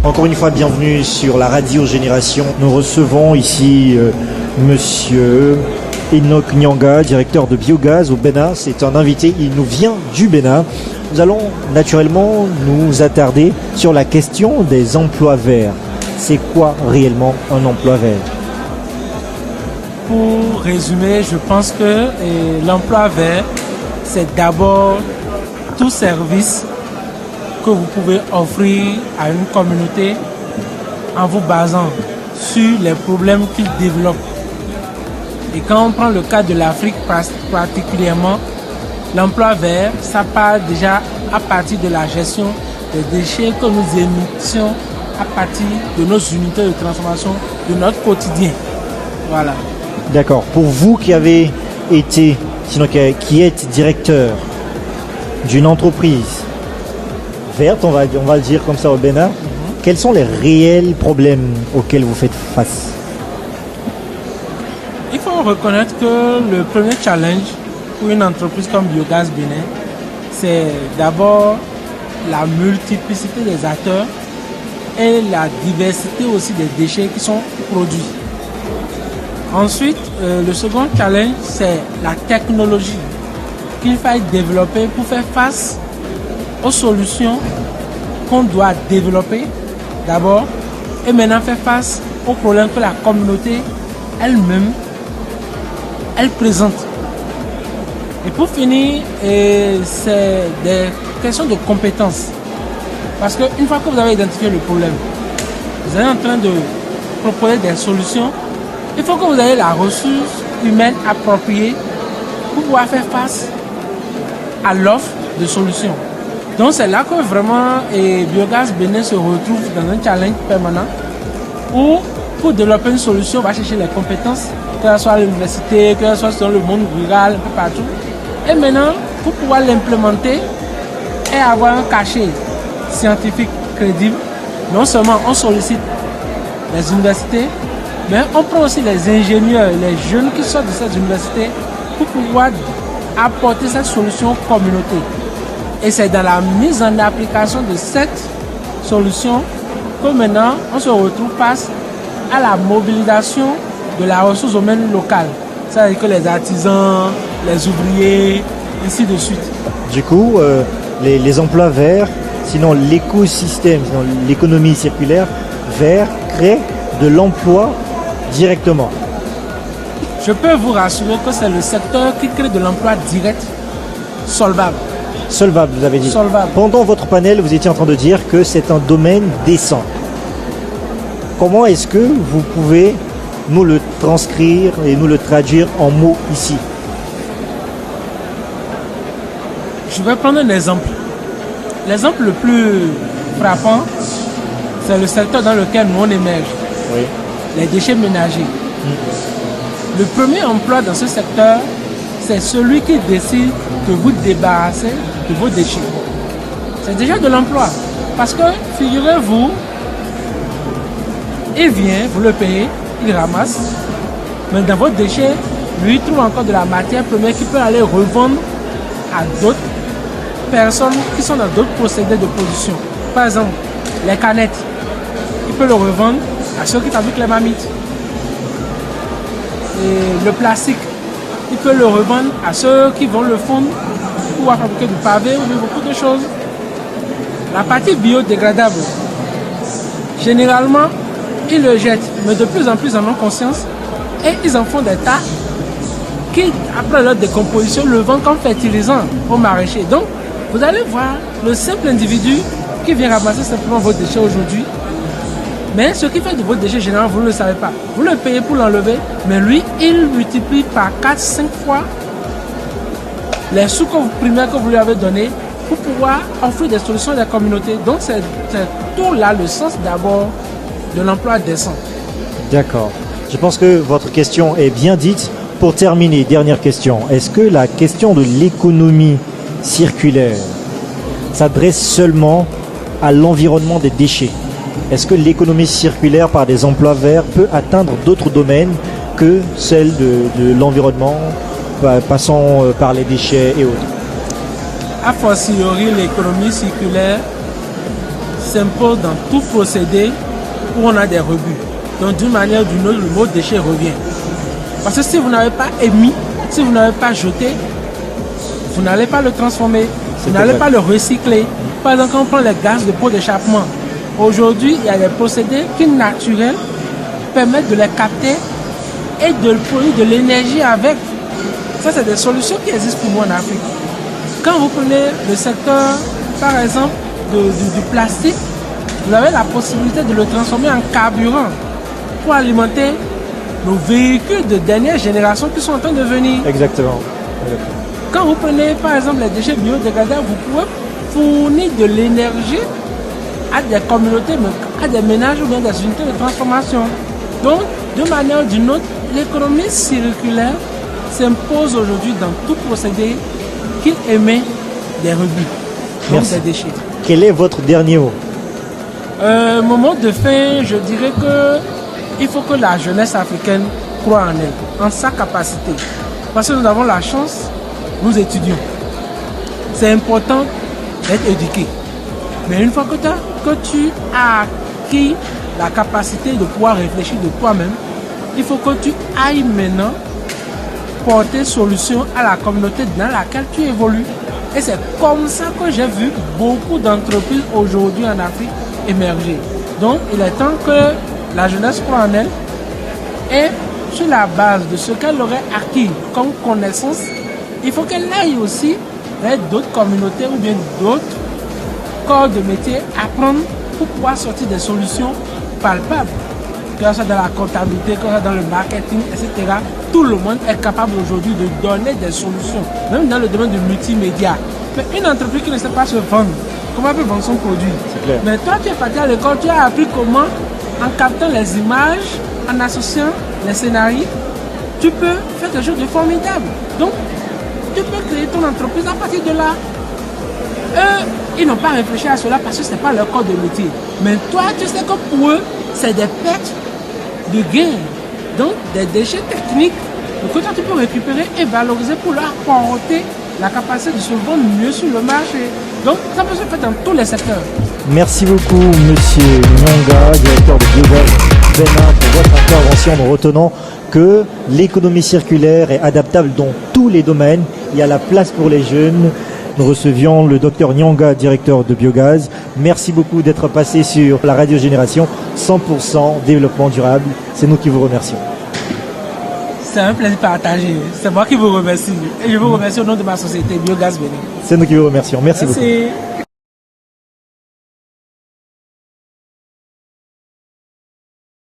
Encore une fois, bienvenue sur la Radio Génération. Nous recevons ici Monsieur Enoch Nyanga, directeur de Biogaz au Bénin. C'est un invité, il nous vient du Bénin. Nous allons naturellement nous attarder sur la question des emplois verts. C'est quoi réellement un emploi vert? Pour résumer, je pense que l'emploi vert, c'est d'abord tout service que vous pouvez offrir à une communauté en vous basant sur les problèmes qu'ils développent. Et quand on prend le cas de l'Afrique particulièrement, l'emploi vert, ça part déjà à partir de la gestion des déchets que nous émettions à partir de nos unités de transformation, de notre quotidien. Voilà. D'accord. Pour vous qui avez été, sinon qui êtes directeur d'une entreprise verte, on va le dire comme ça au Bénin, quels sont les réels problèmes auxquels vous faites face? Il faut reconnaître que le premier challenge pour une entreprise comme Biogaz Bénin, c'est d'abord la multiplicité des acteurs et la diversité aussi des déchets qui sont produits. Ensuite, le second challenge, c'est la technologie qu'il faille développer pour faire face aux solutions qu'on doit développer d'abord et maintenant faire face aux problèmes que la communauté elle-même elle présente. Et pour finir, c'est des questions de compétences. Parce qu'une fois que vous avez identifié le problème, vous êtes en train de proposer des solutions, il faut que vous ayez la ressource humaine appropriée pour pouvoir faire face à l'offre de solutions. Donc c'est là que vraiment Biogaz Bénin se retrouve dans un challenge permanent où pour développer une solution, on va chercher les compétences, que ce soit à l'université, que ce soit dans le monde rural, un peu partout. Et maintenant, pour pouvoir l'implémenter et avoir un cachet scientifique crédible, non seulement on sollicite les universités, mais on prend aussi les ingénieurs, les jeunes qui sortent de ces universités pour pouvoir apporter cette solution aux communautés. Et c'est dans la mise en application de cette solution que maintenant on se retrouve face à la mobilisation de la ressource humaine locale. C'est-à-dire que les artisans, les ouvriers, ainsi de suite. Du coup, les emplois verts, sinon l'écosystème, sinon l'économie circulaire vert crée de l'emploi directement. Je peux vous rassurer que c'est le secteur qui crée de l'emploi direct solvable. Solvable, vous avez dit. Solvable. Pendant votre panel, vous étiez en train de dire que c'est un domaine décent. Comment est-ce que vous pouvez nous le transcrire et nous le traduire en mots ici? Je vais prendre un exemple. L'exemple le plus frappant, c'est le secteur dans lequel nous on émerge. Oui. Les déchets ménagers. Le premier emploi dans ce secteur, c'est celui qui décide de vous débarrasser de vos déchets. C'est déjà de l'emploi. Parce que, figurez-vous, il vient, vous le payez, il ramasse, mais dans vos déchets, lui, il trouve encore de la matière première qu'il peut aller revendre à d'autres personnes qui sont dans d'autres procédés de production. Par exemple, les canettes, il peut le revendre à ceux qui fabriquent les marmites. Et le plastique, il peut le revendre à ceux qui vont le fondre pour pouvoir fabriquer du pavé ou beaucoup de choses. La partie biodégradable, généralement, ils le jettent, mais de plus en plus en ont conscience et ils en font des tas qui, après leur décomposition, le vendent comme fertilisant aux maraîchers. Donc, vous allez voir le simple individu qui vient ramasser simplement vos déchets aujourd'hui. Mais ce qui fait de vos déchets, généralement, vous ne le savez pas. Vous le payez pour l'enlever, mais lui, il multiplie par 4-5 fois les sous primaires que vous lui avez donnés pour pouvoir offrir des solutions à la communauté. Donc, c'est tout là le sens d'abord de l'emploi décent. D'accord. Je pense que votre question est bien dite. Pour terminer, dernière question. Est-ce que la question de l'économie circulaire s'adresse seulement à l'environnement des déchets? Est-ce que l'économie circulaire par des emplois verts peut atteindre d'autres domaines que celle de l'environnement, passant par les déchets et autres? A fortiori, l'économie circulaire, s'impose dans tout procédé où on a des rebuts. Donc d'une manière ou d'une autre, le mot déchet revient. Parce que si vous n'avez pas émis, si vous n'avez pas jeté, vous n'allez pas le transformer, vous n'allez pas le recycler. Par exemple, quand on prend les gaz de pot d'échappement, aujourd'hui, il y a des procédés qui, naturels, permettent de les capter et de produire de l'énergie avec. Ça, c'est des solutions qui existent pour nous en Afrique. Quand vous prenez le secteur, par exemple, du plastique, vous avez la possibilité de le transformer en carburant pour alimenter nos véhicules de dernière génération qui sont en train de venir. Exactement. Quand vous prenez, par exemple, les déchets biodégradables, vous pouvez fournir de l'énergie à des communautés, à des ménages ou bien des unités de transformation. Donc, de manière ou d'une autre, l'économie circulaire s'impose aujourd'hui dans tout procédé qui émet des rebuts, donc des déchets. Quel est votre dernier mot? Mon mot de fin, je dirais que il faut que la jeunesse africaine croie en elle, en sa capacité. Parce que nous avons la chance, nous étudions. C'est important d'être éduqué. Mais une fois que tu as acquis la capacité de pouvoir réfléchir de toi-même, il faut que tu ailles maintenant porter solution à la communauté dans laquelle tu évolues. Et c'est comme ça que j'ai vu beaucoup d'entreprises aujourd'hui en Afrique émerger. Donc, il est temps que la jeunesse croit en elle et sur la base de ce qu'elle aurait acquis comme connaissance, il faut qu'elle aille aussi vers d'autres communautés ou bien d'autres corps de métier apprendre pour pouvoir sortir des solutions palpables. Que ce soit dans la comptabilité, que ce soit dans le marketing, etc. Tout le monde est capable aujourd'hui de donner des solutions, même dans le domaine du multimédia. Mais une entreprise qui ne sait pas se vendre, comment elle peut vendre son produit? Mais toi, tu es parti à l'école, tu as appris comment, en captant les images, en associant les scénarios, tu peux faire quelque chose de formidable. Donc, tu peux créer ton entreprise à partir de là. Eux, ils n'ont pas réfléchi à cela parce que ce n'est pas leur corps de métier. Mais toi, tu sais que pour eux, c'est des pertes de gains. Donc, des déchets techniques que toi, tu peux récupérer et valoriser pour leur apporter la capacité de se vendre mieux sur le marché. Donc, ça peut se faire dans tous les secteurs. Merci beaucoup, Monsieur Nyonga, directeur de Biogaz Bénin, pour votre intervention, en retenant que l'économie circulaire est adaptable dans tous les domaines. Il y a la place pour les jeunes. Nous recevions le docteur Nyonga, directeur de Biogaz. Merci beaucoup d'être passé sur la Radio Génération 100% développement durable. C'est nous qui vous remercions. C'est un plaisir partagé. C'est moi qui vous remercie. Et je vous remercie au nom de ma société Biogaz Bénin. C'est nous qui vous remercions. Merci beaucoup.